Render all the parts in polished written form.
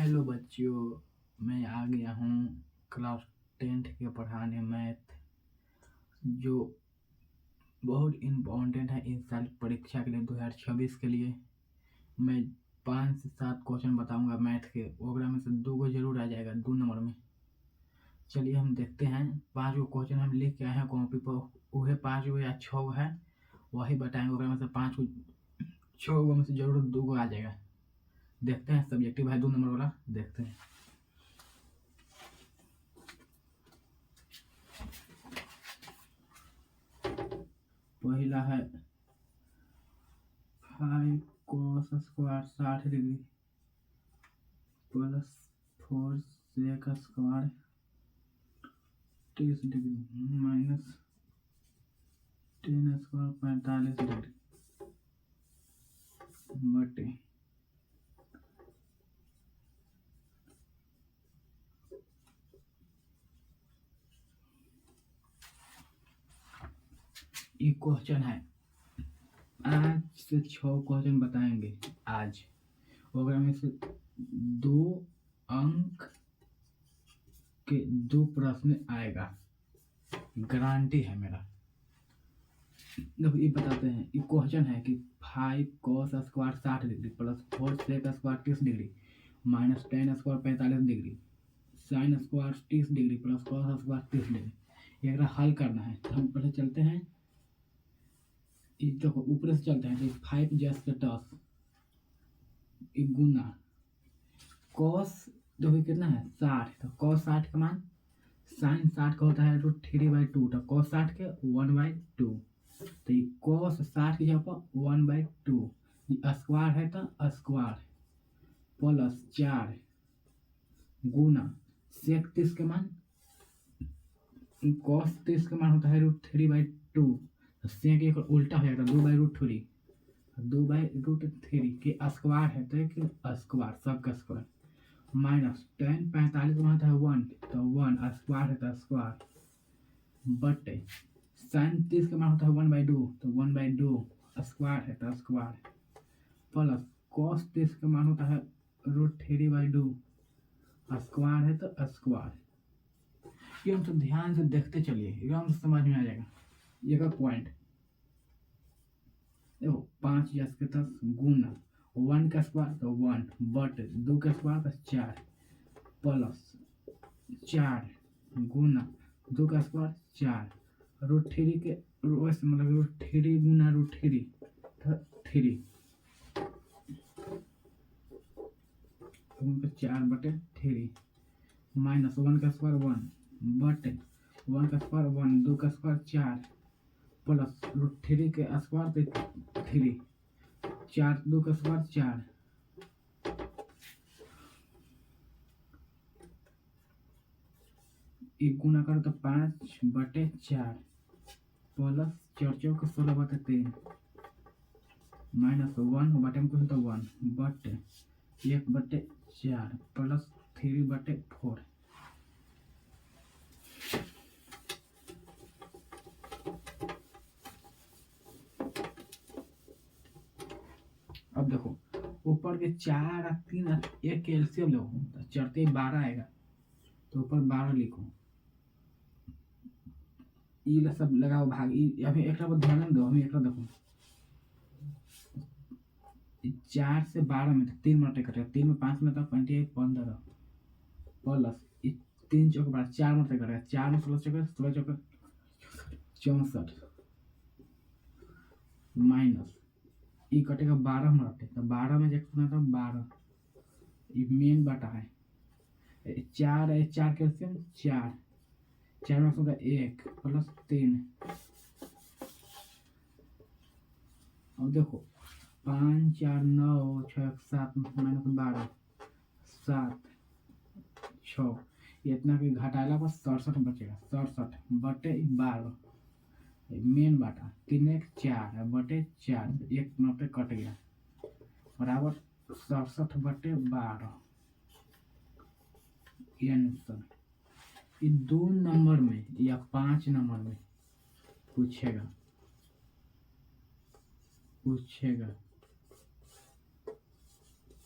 Hello बच्चों, मैं आ गया हूँ क्लास 10th के पढ़ाने मैथ, जो बहुत इम्पोर्टेंट है इस साल परीक्षा के लिए 2026 के लिए। मैं 5 से 7 क्वेश्चन बताऊंगा मैथ के, ओकरा में से 2 को जरूर आ जाएगा 2 नंबर में। चलिए हम देखते हैं। 5 गो क्वेश्चन हम लिख के आए हैं कॉपी पर, वही 5 गो या 6 गो है वही बताएंगे। ओकरा में से 5 को 6 गो में से जरूर 2 गो आ जाएगा। देखते हैं, सब्जेक्टिव है 2 नंबर वाला, देखते हैं। पहला है 5 cos square 60 degree plus 4 sec square 30 degree minus 10 square 45 degree बटे ये क्वेश्चन है। आज से 6 क्वेश्चन बताएंगे आज, और में से 2 अंक के 2 प्रश्न आएगा, गारंटी है मेरा। देखो ये बताते हैं, ये क्वेश्चन है कि 5 cos square 60 degree plus 4 sec square 30 degree minus 10 square 45 degree sine square 30 degree plus cos square 30 degree. एक हल करना है। हम पहले चलते हैं, देखो ऊपर से चलते हैं तो 5 जैसे 10 गुना cos, देखो कितना है 60, तो cos 60 का मान साइन 60 का होता है √3/2, तो cos 60 के 1/2, तो ये cos 60 की जगह पर 1/2, ये स्क्वायर है तो स्क्वायर प्लस 4 गुना सेक 30 के मान, cos 30 का मान होता है √3/2, तो सेक एक उल्टा हो जाएगा 2/√3, 2/√3 के स्क्वायर है तो एक स्क्वायर सबका स्क्वायर माइनस 10 45 का मान होता है 1, तो 1 स्क्वायर है तो स्क्वायर बटे साइन 30 का मान होता है 1/2, तो 1/2 स्क्वायर है तो स्क्वायर प्लस cos 30 का मान होता है √3/2, स्क्वायर है तो स्क्वायर। ये हम तो ध्यान से देखते चलिए, एकदम समझ में आ जाएगा। ये का पॉइंट देखो 5 जस के 10 गुना 1 का स्क्वायर तो 1 बट 2 का स्क्वायर तो 4 प्लस 4 गुना 2 का स्क्वायर 4 √3 के वैसे मतलब √3 गुना √3 तो 3 4 बटे 3 माइनस 1 का स्क्वायर 1 बटे 1 का स्क्वायर 1 2 का स्क्वायर 4 प्लस √3 के स्क्वायर पे 3 4 2 का स्क्वायर 4 एक गुना करो तो 5/4 प्लस 4 चौक 16/3 माइनस 1 बटे में कुछ तो 1 बटे 1/4 प्लस 3/4। अब देखो ऊपर के 4 और 3 एक के एलसीएम लो तो चढ़ते 12 आएगा, तो ऊपर 12 लिखो। ये सब लगाओ भाग, अभी एक बार ध्यान दो, हमें एक देखो 4 से 12 में 3 मल्टी कटेगा, 3 में 5 में तो 28 15 प्लस 3 चौक 12 4 मल्टी कटेगा, 4 में 16 चौक 16 चौक 64 माइनस ये कटेगा 12 मल्टी, तो 12 में जैसे तो 12 ये मेन बटा है 4 है 4 कैल्शियम 4 4 में होगा 1 प्लस 3। और देखो 5 4 9 6 7 माइनस 12 7 6, इतना के घटाला पर 67 बचेगा, 67 बटे 12 मेन बाटा 3 1 4 बटे 4 1 9 पे कट गया बराबर 67 बटे 12। ये आंसर ये 2 नंबर में या 5 नंबर में पूछेगा।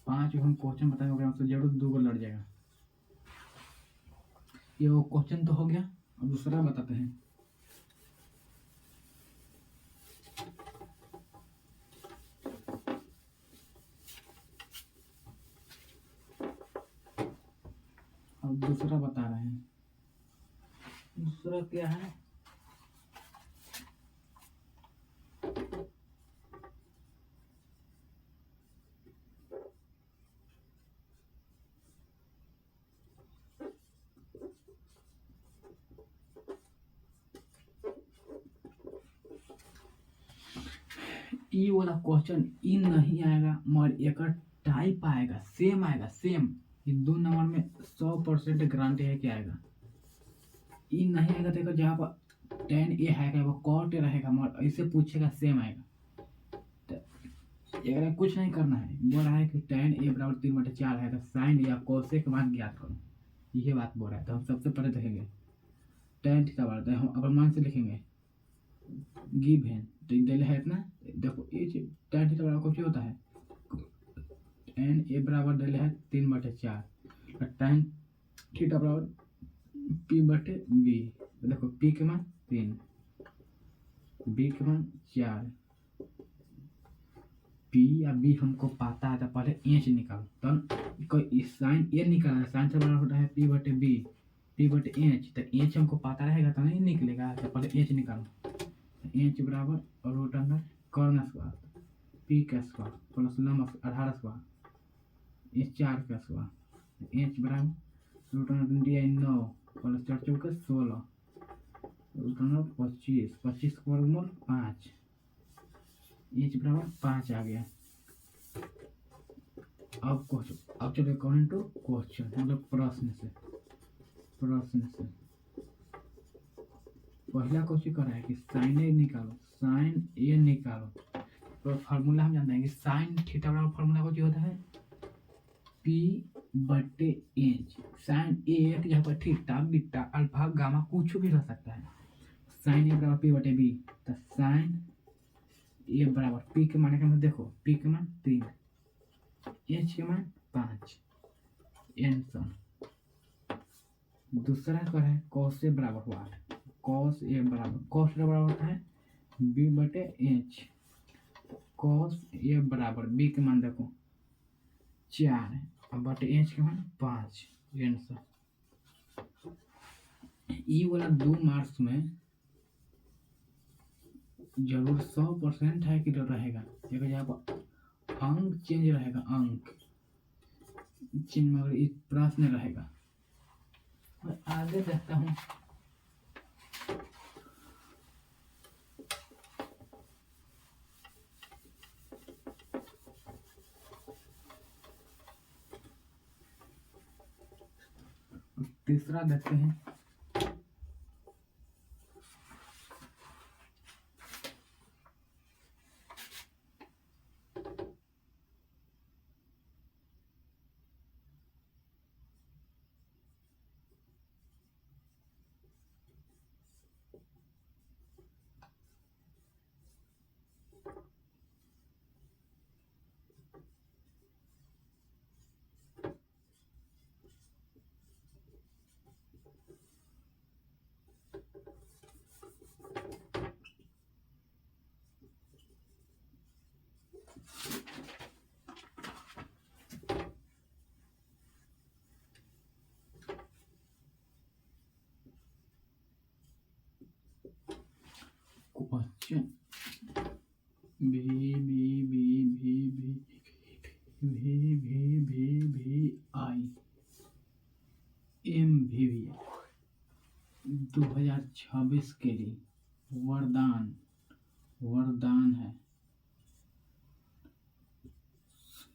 5 हम क्वेश्चन बताए हो गया, हमसे जरूर 2 को लड़ जाएगा। ये वो क्वेश्चन तो हो गया। अब दूसरा बताते हैं। अब दूसरा बता रहे हैं। दूसरा क्या है? ई वाला क्वेश्चन ई नहीं आएगा, मगर एक टाइप आएगा, सेम आएगा, सेम। ये 2 नंबर में 100% गारंटी है कि आएगा। ई नहीं आएगा तो जहाँ पर tan ए है वो cot ए रहेगा, मगर ऐसे पूछेगा सेम आएगा। तो अगर कुछ नहीं करना है, बोल रहा है कि tan ए बराबर 3/4 है, तो sin या cos के मान ज्ञात करो, ये बात बोल रहा है। तो हम सबसे पहले देखेंगे tan थीटा बराबर, हम अपन मान से लिखेंगे गिवन, तो दिल है इतना। देखो ये tan थीटा बराबर कुछ होता है, tan ए बराबर दिल है 3/4, और tan थीटा बराबर p/b। देखो p के मान 3, b के मान 4, p या b हमको पता है, तो पहले इंच निकालो। तो कोई साइन ए निकालना है, साइन से बड़ा होता है p/b, p/h। तो इंच हमको पता रहेगा तो नहीं निकलेगा, तो पहले इंच निकालो। इंच बराबर रूट अंदर कॉर्न स्क्वायर, p का स्क्वायर प्लस लंब 18 स्क्वायर, इंच 4 का स्क्वायर। इंच बराबर रूट अंदर दिया 9 प्लस 4 चौके 16, रूट अंदर 25, 25 का वर्गमूल 5, इंच बराबर 5 आ गया। अब क्वेश्चन, अब चलो अकॉर्डिंग टू क्वेश्चन, मतलब प्रश्न से पहला क्वेश्चन कर रहा है कि साइन ए निकालो, साइन ए निकालो। तो फार्मूला हम जानते हैं कि साइन थीटा बराबर फार्मूला कुछ होता है p/h। साइन ए यहाँ पर थीटा बीटा अल्फा गामा कुछ भी रह सकता है। साइन ए बराबर p/b, तो साइन ए बराबर p के मान का देखो, p के मान 3, h के मान 5, आंसर। दूसरा क्या है, cos ए बराबर हुआ, cos ए बराबर होता है b/h। cos ए बराबर b के मान देखो 4 और बटे h के मान 5, आंसर। ई वाला 2 मार्क्स में जरूर 100% है कि जो रहेगा, देखो यहाँ पर अंक चेंज रहेगा, अंक चेंज मगर इस प्रश्न रहेगा। और आगे देखता हूँ। तीसरा देखते हैं। क्वेश्चन VI MVV 2026 के लिए वरदान है।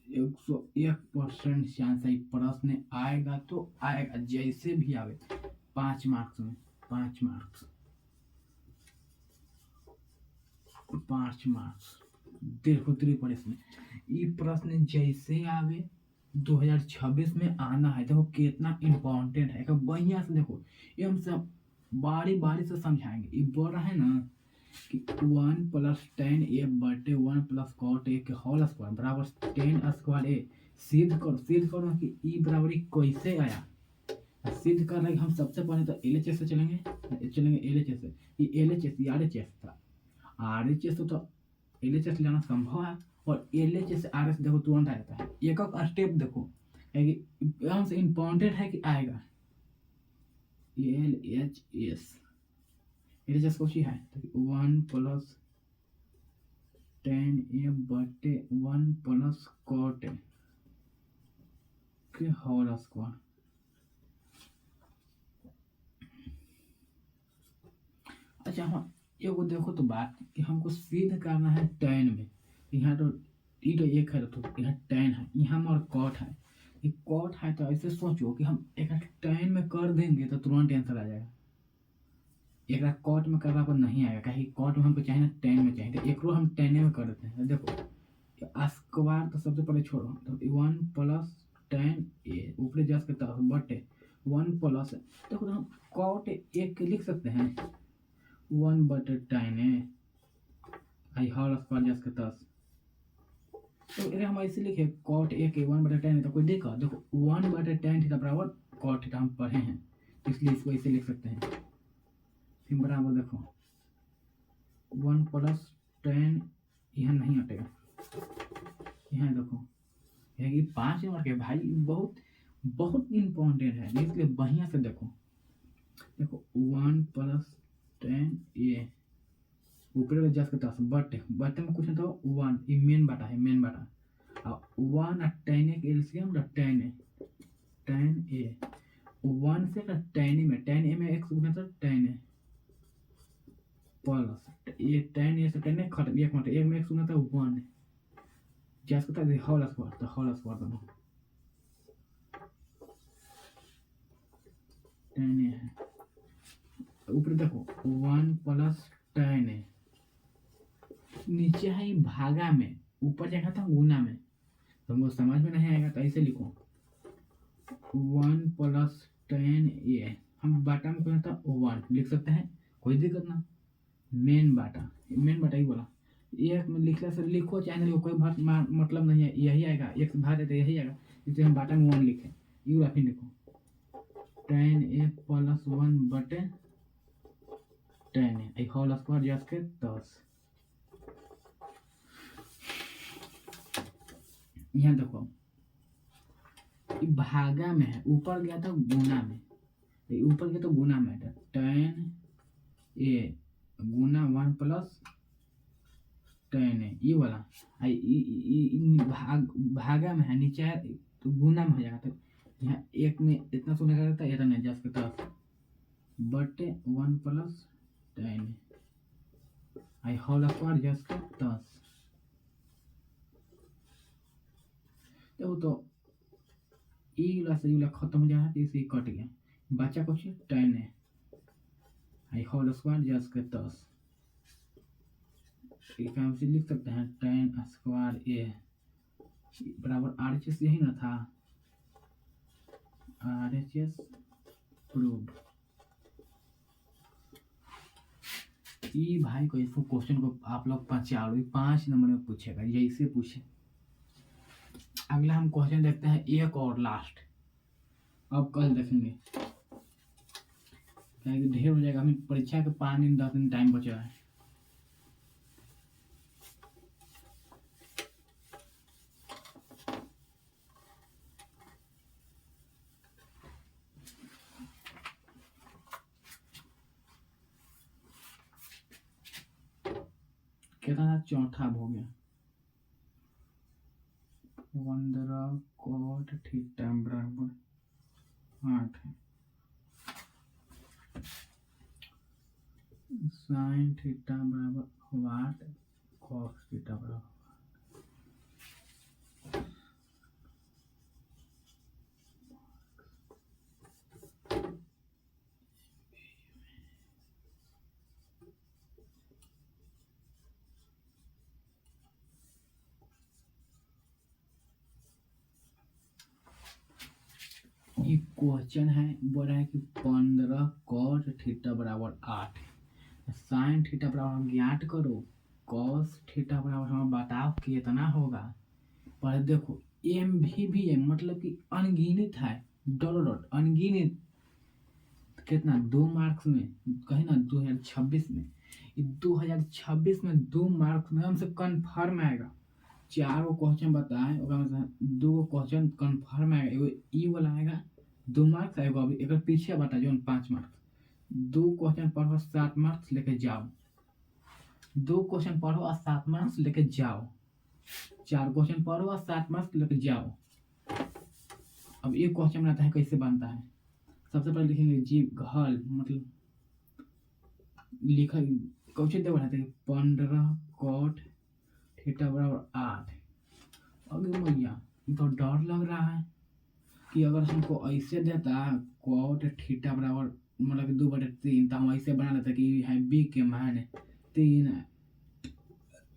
101% चांस है प्रश्न आएगा तो आएगा, जैसे भी आवे। 5 मार्क्स में 5 मार्क्स 5 मार्क्स देखो प्रश्न। ये प्रश्न जैसे आवे 2026 में आना है। देखो कितना इम्पोर्टेंट है, बढ़िया से देखो। ये हम सब बारी बारी से समझाएंगे। ये बोल रहा है ना कि 1 + tan a/1 + cot a के होल स्क्वायर बराबर tan² a सिद्ध करो कि ई बराबरी कैसे आया। सिद्ध करने हम सबसे पहले तो LHS से चलेंगे LHS से। ये LHS RHS था, RHS तो LHS लेना संभव है, और LHS से RHS देखो तुरंत आ जाता है। एक एक स्टेप देखो एकदम से इम्पोर्टेंट है कि आएगा। LHS कुछ ही है तो 1 + tan A बटे 1 + cot A के होल स्क्वायर। अच्छा हाँ, एगो देखो तो बात कि हमको सिद्ध करना है tan में। यहाँ तो ई तो एक है, तो यहाँ tan है, यहाँ और cot है। ये cot है तो ऐसे सोचो कि हम एक tan में कर देंगे तो तुरंत आंसर आ जाएगा। एक cot में करना पर नहीं आएगा, कहीं cot में हमको चाहिए ना tan में चाहिए, तो एक रो हम tan में कर देते हैं। देखो स्क्वायर तो सबसे पहले छोड़ो, तो 1 + tan A ऊपर जा सकता है बटे 1 प्लस, देखो तो हम cot A के लिख सकते हैं 1 बटे tan A I whole square जा सकता है। तो अरे हम ऐसे लिखे cot A के 1 बटे tan, तो कोई देखा देखो 1 बटे tan थीटा बराबर cot थीटा हम पढ़े हैं, इसलिए इसको ऐसे लिख सकते हैं। फिर बराबर देखो 1 + tan, यहाँ नहीं हटेगा, यहाँ देखो ये 5 नंबर के भाई बहुत बहुत इम्पोर्टेंट है, इसलिए बढ़िया से देखो। 1 + tan A ऊपर जा सकता है बटे में कुछ नहीं तो 1, ये मेन बाटा है, मेन बाटा। अब 1 और tan A के एलसीएम tan A 1 से tan A में एक गुना तो tan A प्लस ये tan A से tan A खत्म, एक मतलब एक में एक गुना तो 1 जा सकता है होल स्क्वायर, तो होल स्क्वायर दोनों tan A है। ऊपर देखो 1 + tan A, नीचे है भागा में, ऊपर जाएगा था गुना में, तो हमको समझ में नहीं आएगा, तो ऐसे लिखो 1 + tan A, हम बाटा में कोई था 1 लिख सकते हैं, कोई दिक्कत ना। मेन बाटा ही बोला, एक में लिखने से लिखो चाहे नहीं, कोई मतलब नहीं है, यही आएगा, एक से भाग तो यही आएगा, इसलिए हम बाटा में 1 लिखें। यू फिर लिखो tan A + 1 बटे tan A होल स्क्वायर जा के 10। यहाँ देखो भागा में है, ऊपर गया था गुना में, ऊपर गया तो गुना में था tan A Guna 1 + tan A, ये वाला भागा में है, नीचे है तो गुना में हो जाएगा, तो यहाँ एक में इतना सुना रहता है, इतना जा सकता बटे 1 + tan A I whole square जा सकता 10। देखो तो ईला से ईला खत्म हो जाए तो इसे कट गया, बचा कुछ tan A I whole square जा सकता 10। एक हम से लिख सकते हैं tan स्क्वायर A बराबर RHS, यही ना था RHS प्रूव्ड। ये भाई को इसको क्वेश्चन को आप लोग 5 नंबर में पूछेगा, यही पूछे। अगला हम क्वेश्चन देखते हैं एक और लास्ट, अब कल देखेंगे क्या ढेर हो जाएगा, हमें परीक्षा के 5 दिन 10 दिन टाइम बचा है। कितना चौथा हो गया 15 cot थीटा बराबर 8 है, sin थीटा बराबर 8 cos थीटा बराबर ये क्वेश्चन है, बोला है कि 15 cot थीटा बराबर 8, sin थीटा बराबर ज्ञात करो, cos थीटा बराबर हमें बताओ कितना होगा। पर देखो MVVM मतलब कि अनगिनत है, डॉट डॉट अनगिनत। कितना 2 मार्क्स में कहीं ना 2026 में, 2026 में 2 मार्क्स में हमसे कन्फर्म आएगा। 4 गो क्वेश्चन बताए ओकरा में से 2 गो क्वेश्चन कन्फर्म आएगा। एगो ई वाला आएगा 2 मार्क्स, एगो अभी एक पीछे बता जो 5 मार्क्स। 2 क्वेश्चन पढ़ो 7 मार्क्स लेके जाओ, 2 क्वेश्चन पढ़ो और 7 मार्क्स लेके जाओ, 4 क्वेश्चन पढ़ो और 7 मार्क्स लेके जाओ। अब एक क्वेश्चन बनाता है कैसे बनता है। सबसे पहले लिखेंगे जीव घल मतलब लिखा क्वेश्चन दे बनाते हैं 15 कॉट थीटा बराबर 8। अरे भैया तो डर लग रहा है कि अगर हमको ऐसे देता कॉट थीटा बराबर मतलब कि 2/3 तो हम ऐसे बना लेते कि है बी के मान 3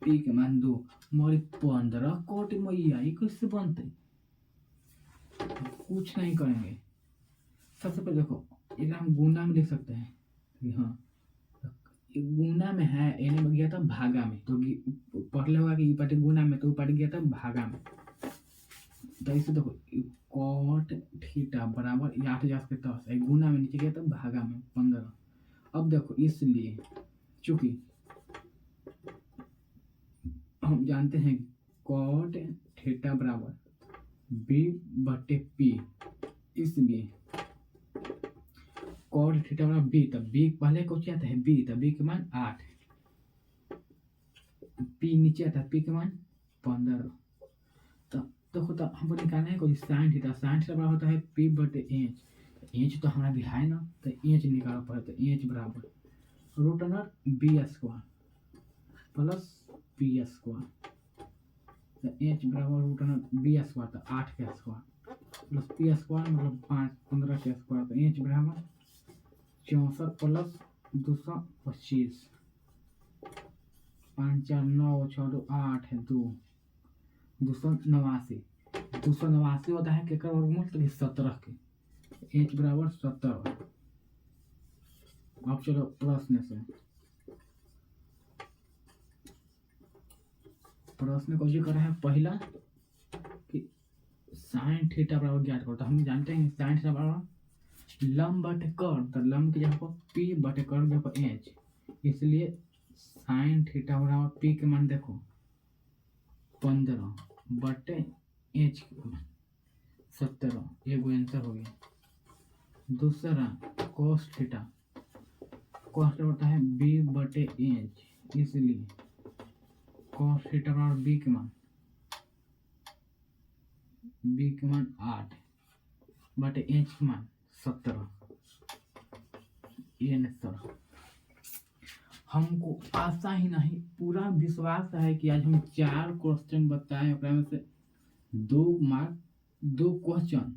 पी के मान 2 मगर 15 कॉट मैया ये कैसे बनते। कुछ नहीं करेंगे। सबसे पहले देखो एक हम गुना में लिख सकते हैं कि हाँ गुना में है, एने में गया था भागा में, तो पढ़ले होगा कि पार्टी गुना में तो पार्टी गया था भागा में। तो इसे देखो कॉट थीटा बराबर 8 जा के 10 गुना में नीचे गया था भागा में 15। अब देखो इसलिए चूंकि हम जानते हैं कॉट थीटा बराबर b/p, इसलिए कॉट थीटा बराबर b, तब b पहले को क्या आता है b, तब b के मान 8, p नीचे आता है p के मान 15। देखो तो हमको निकालना है कोई साइन थीटा बराबर होता है p/h। एच तो हमारा भी है ना, तो एच निकालना पड़े, तो एच बराबर √b² प्लस p²। तो एच बराबर √b², तो 8 के स्क्वायर प्लस p² मतलब 15 के स्क्वायर, तो एच बराबर 64 प्लस 225। 5 4 9 6 2 8 2 289। 289 होता है केकर वर्गमूल, तो 17 के। एच बराबर 17। अब चलो प्रश्न से, प्रश्न को जो करा है पहला कि साइन थीटा बराबर ज्ञात करो। तो हम जानते हैं साइन थीटा बराबर लंब बटे कर्व, तो लंब की जगह पर p बटे कर्व की जगह पर h, इसलिए साइन थीटा बराबर p के मान देखो 15 बटे h के मान 17, ये आंसर हो गया। दूसरा cos थीटा होता है b/h, इसलिए cos थीटा बराबर b के मान 8 बटे h के मान 17। ये आंसर हमको आशा ही नहीं पूरा विश्वास है कि आज हम 4 क्वेश्चन बताए, में से 2 मार्क 2 क्वेश्चन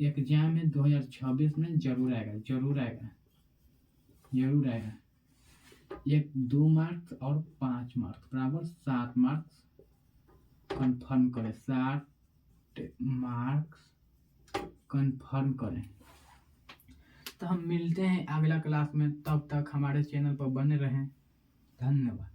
एग्जाम में 2026 में जरूर आएगा। एक 2 मार्क्स और 5 मार्क्स बराबर 7 मार्क्स कंफर्म करें, 7 मार्क्स कंफर्म करें। तो हम मिलते हैं अगला क्लास में, तब तक हमारे चैनल पर बने रहें। धन्यवाद।